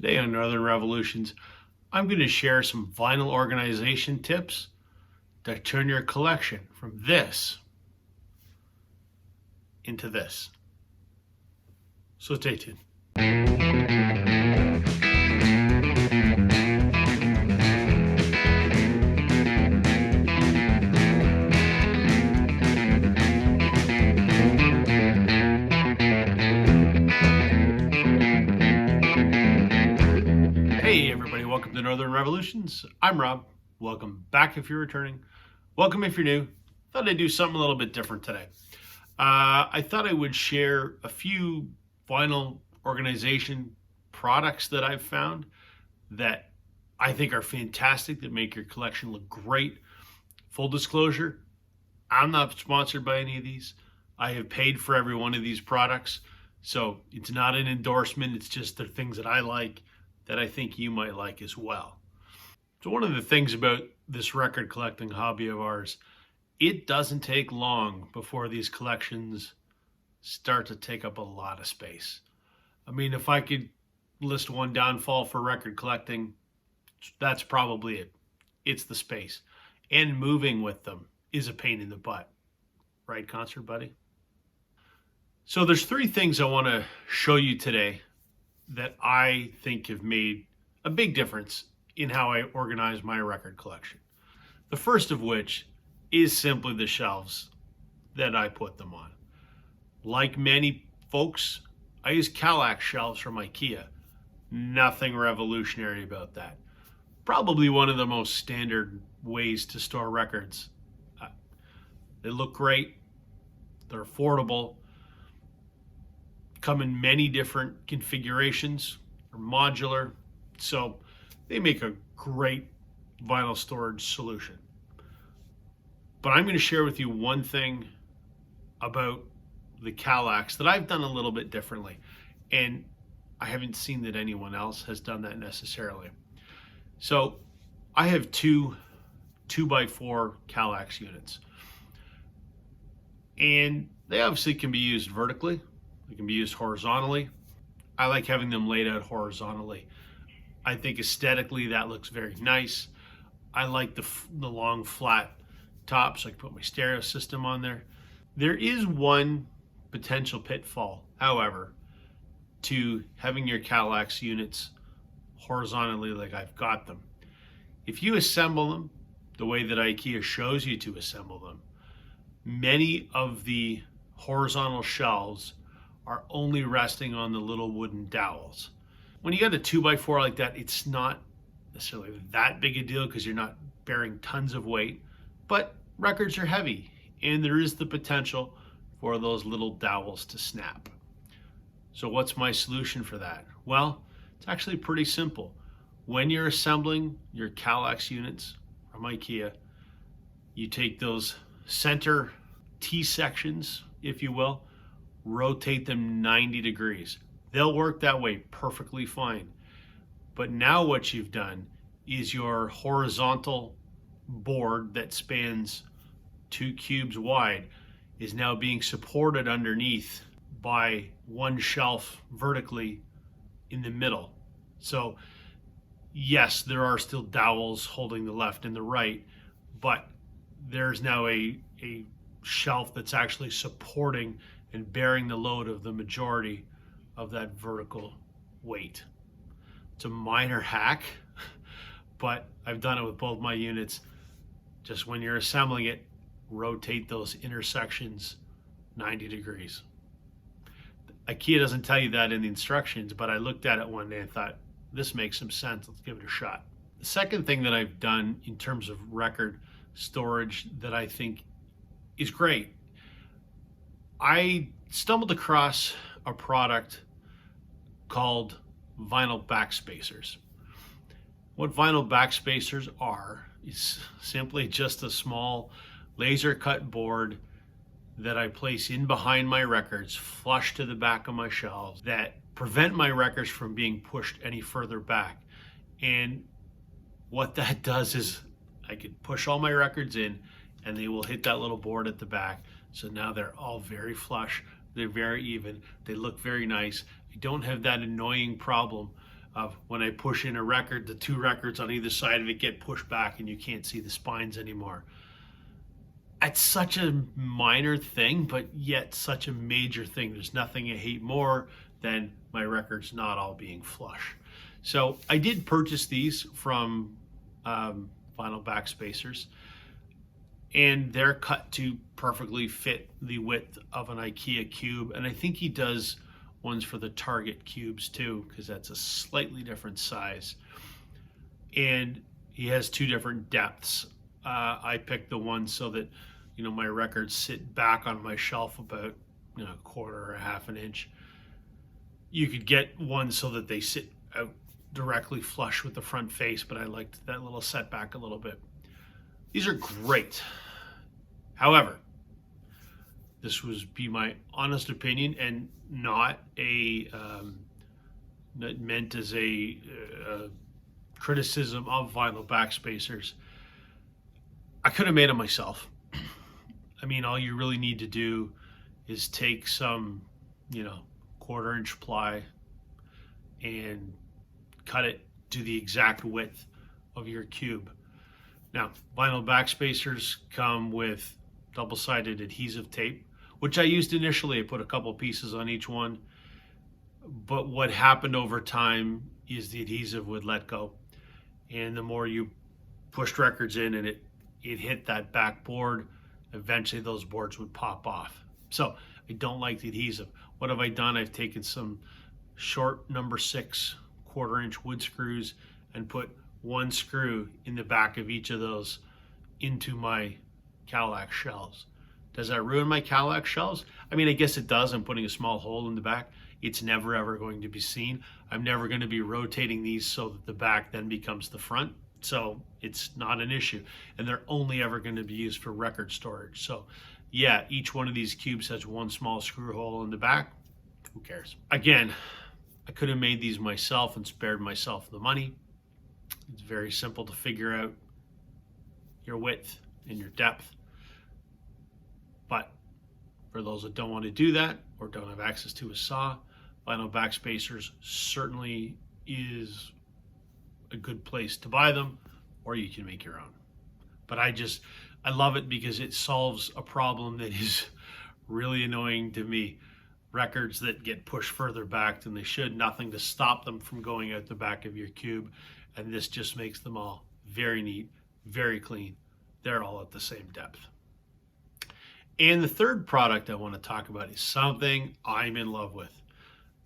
Today on Northern Revolutions, I'm going to share some vinyl organization tips that turn your collection from this into this. So stay tuned. Hey everybody, welcome to Northern Revolutions. I'm Rob. Welcome back if you're returning. Welcome if you're new. Thought I'd do something a little bit different today. I thought I would share a few vinyl organization products that I've found that I think are fantastic, that make your collection look great. Full disclosure, I'm not sponsored by any of these. I have paid for every one of these products, so it's not an endorsement. It's just the things that I like that I think you might like as well. So one of the things about this record collecting hobby of ours, it doesn't take long before these collections start to take up a lot of space. I mean, if I could list one downfall for record collecting, that's probably it. It's the space. And moving with them is a pain in the butt. Right, concert buddy? So there's three things I want to show you today that I think have made a big difference in how I organize my record collection. The first of which is simply the shelves that I put them on. Like many folks, I use Kallax shelves from Ikea. Nothing revolutionary about that. Probably one of the most standard ways to store records. They look great. They're affordable. Come in many different configurations, or modular, so they make a great vinyl storage solution. But I'm going to share with you one thing about the Kallax that I've done a little bit differently, and I haven't seen that anyone else has done that necessarily. So I have two 2x4 Kallax units, and they obviously can be used vertically. They can be used horizontally. I like having them laid out horizontally. I think aesthetically that looks very nice. I like the long flat top, so I can put my stereo system on there. There is one potential pitfall, however, to having your Kallax units horizontally like I've got them. If you assemble them the way that IKEA shows you to assemble them, many of the horizontal shelves are only resting on the little wooden dowels. When you got a 2x4 like that, it's not necessarily that big a deal because you're not bearing tons of weight, but records are heavy and there is the potential for those little dowels to snap. So what's my solution for that? Well, it's actually pretty simple. When you're assembling your Kallax units from IKEA, you take those center T-sections, if you will, rotate them 90 degrees. They'll work that way perfectly fine. But now what you've done is your horizontal board that spans 2 cubes wide is now being supported underneath by one shelf vertically in the middle. So yes, there are still dowels holding the left and the right, but there's now a shelf that's actually supporting and bearing the load of the majority of that vertical weight. It's a minor hack, but I've done it with both my units. Just when you're assembling it, rotate those intersections 90 degrees. IKEA doesn't tell you that in the instructions, but I looked at it one day and thought, this makes some sense, let's give it a shot. The second thing that I've done in terms of record storage that I think is great, I stumbled across a product called vinyl backspacers. What vinyl backspacers are is simply just a small laser cut board that I place in behind my records, flush to the back of my shelves, that prevent my records from being pushed any further back. And what that does is I could push all my records in and they will hit that little board at the back. So now they're all very flush, they're very even, they look very nice. I don't have that annoying problem of when I push in a record, the two records on either side of it get pushed back and you can't see the spines anymore. It's such a minor thing, but yet such a major thing. There's nothing I hate more than my records not all being flush. So I did purchase these from Vinyl Backspacers, and they're cut to perfectly fit the width of an Ikea cube. And I think he does ones for the Target cubes too, because that's a slightly different size. And he has two different depths. I picked the one so that, you know, my records sit back on my shelf about, you know, a quarter or a half an inch. You could get one so that they sit out directly flush with the front face, but I liked that little setback a little bit. These are great. However, this would be my honest opinion and not meant as a criticism of Vinyl Backspacers. I could have made them myself. I mean, all you really need to do is take some, you know, 1/4 inch ply and cut it to the exact width of your cube. Now, Vinyl Backspacers come with double-sided adhesive tape, which I used initially. I put a couple pieces on each one, but what happened over time is the adhesive would let go, and the more you pushed records in and it hit that backboard, eventually those boards would pop off. So I don't like the adhesive. What have I done? I've taken some short number 6 1/4 inch wood screws and put one screw in the back of each of those into my Kallax shelves. Does that ruin my Kallax shelves? I mean, I guess it does. I'm putting a small hole in the back. It's never ever going to be seen. I'm never going to be rotating these so that the back then becomes the front. So it's not an issue. And they're only ever going to be used for record storage. So yeah, each one of these cubes has one small screw hole in the back. Who cares? Again, I could have made these myself and spared myself the money. It's very simple to figure out your width and your depth. But for those that don't want to do that or don't have access to a saw, Vinyl Backspacers certainly is a good place to buy them, or you can make your own. But I love it because it solves a problem that is really annoying to me. Records that get pushed further back than they should, nothing to stop them from going out the back of your cube. And this just makes them all very neat, very clean. They're all at the same depth. And the third product I want to talk about is something I'm in love with.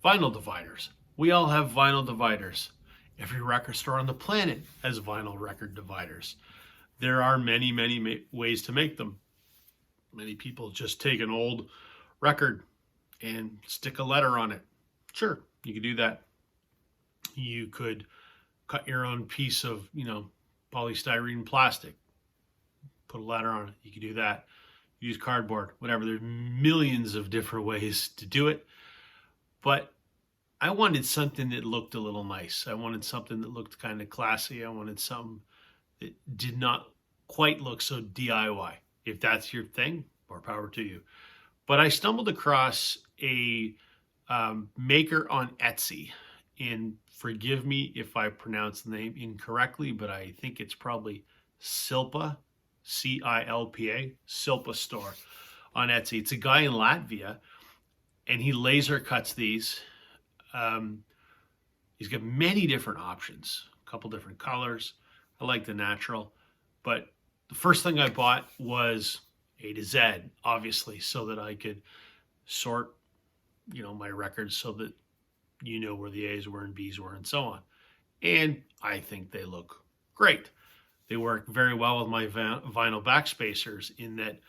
Vinyl dividers. We all have vinyl dividers. Every record store on the planet has vinyl record dividers. There are many, many ways to make them. Many people just take an old record and stick a letter on it. Sure, you could do that. You could cut your own piece of, you know, polystyrene plastic, put a letter on it. You could do that. Use cardboard, whatever. There's millions of different ways to do it. But I wanted something that looked a little nice. I wanted something that looked kind of classy. I wanted something that did not quite look so DIY. If that's your thing, more power to you. But I stumbled across a maker on Etsy, and forgive me if I pronounce the name incorrectly, but I think it's probably Cilpa, C-I-L-P-A, Cilpa store on Etsy. It's a guy in Latvia, and he laser cuts these. He's got many different options, a couple different colors. I like the natural, but the first thing I bought was A to Z, obviously, so that I could sort, you know, my records so that you know where the A's were and B's were and so on. And I think they look great. They work very well with my Vinyl Backspacers in that,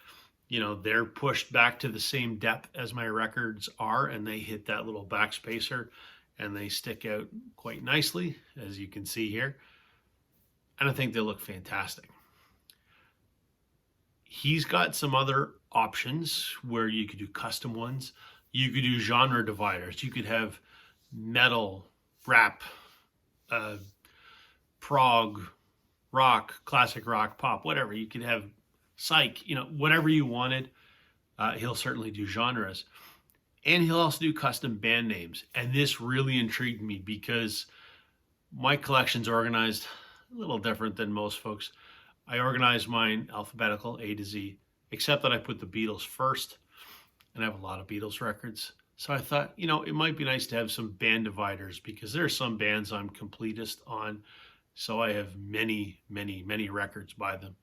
you know, they're pushed back to the same depth as my records are, and they hit that little backspacer and they stick out quite nicely, as you can see here. And I think they look fantastic. He's got some other options where you could do custom ones. You could do genre dividers. You could have metal, rap, prog, rock, classic rock, pop, whatever. You could have psych, you know, whatever you wanted. He'll certainly do genres. And he'll also do custom band names. And this really intrigued me because My collection's organized a little different than most folks. I organize mine alphabetical, A to Z, except that I put the Beatles first, and I have a lot of Beatles records. So I thought, it might be nice to have some band dividers because there are some bands I'm completist on. So I have many, many, many records by them.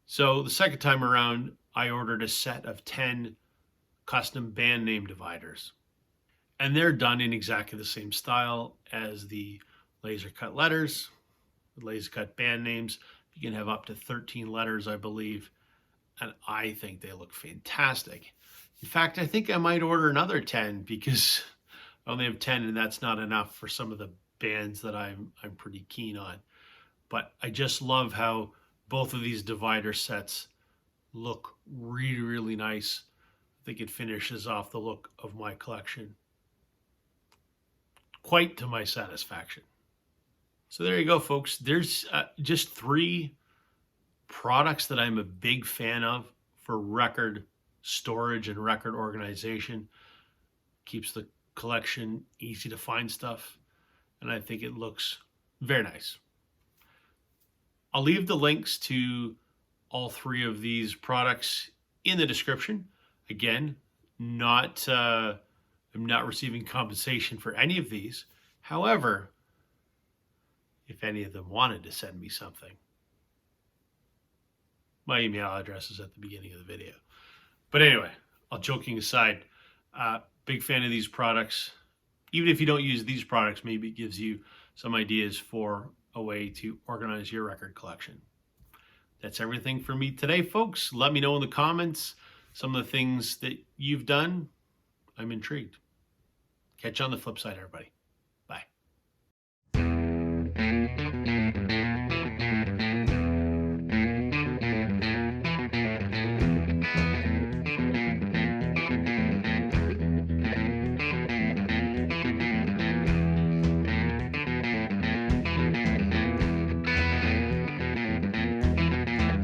So the second time around, I ordered a set of 10 custom band name dividers. And they're done in exactly the same style as the laser cut letters, the laser cut band names. You can have up to 13 letters, I believe. And I think they look fantastic. In fact, I think I might order another 10 because I only have 10 and that's not enough for some of the bands that I'm pretty keen on. But I just love how both of these divider sets look really, really nice. I think it finishes off the look of my collection quite to my satisfaction. So there you go, folks. There's just 3 products that I'm a big fan of for record storage and record organization. Keeps the collection easy to find stuff, and I think it looks very nice. I'll leave the links to all 3 of these products in the description. Again, I'm not receiving compensation for any of these. However, if any of them wanted to send me something, my email address is at the beginning of the video. But anyway, all joking aside, big fan of these products. Even if you don't use these products, maybe it gives you some ideas for a way to organize your record collection. That's everything for me today, folks. Let me know in the comments some of the things that you've done. I'm intrigued. Catch you on the flip side, everybody.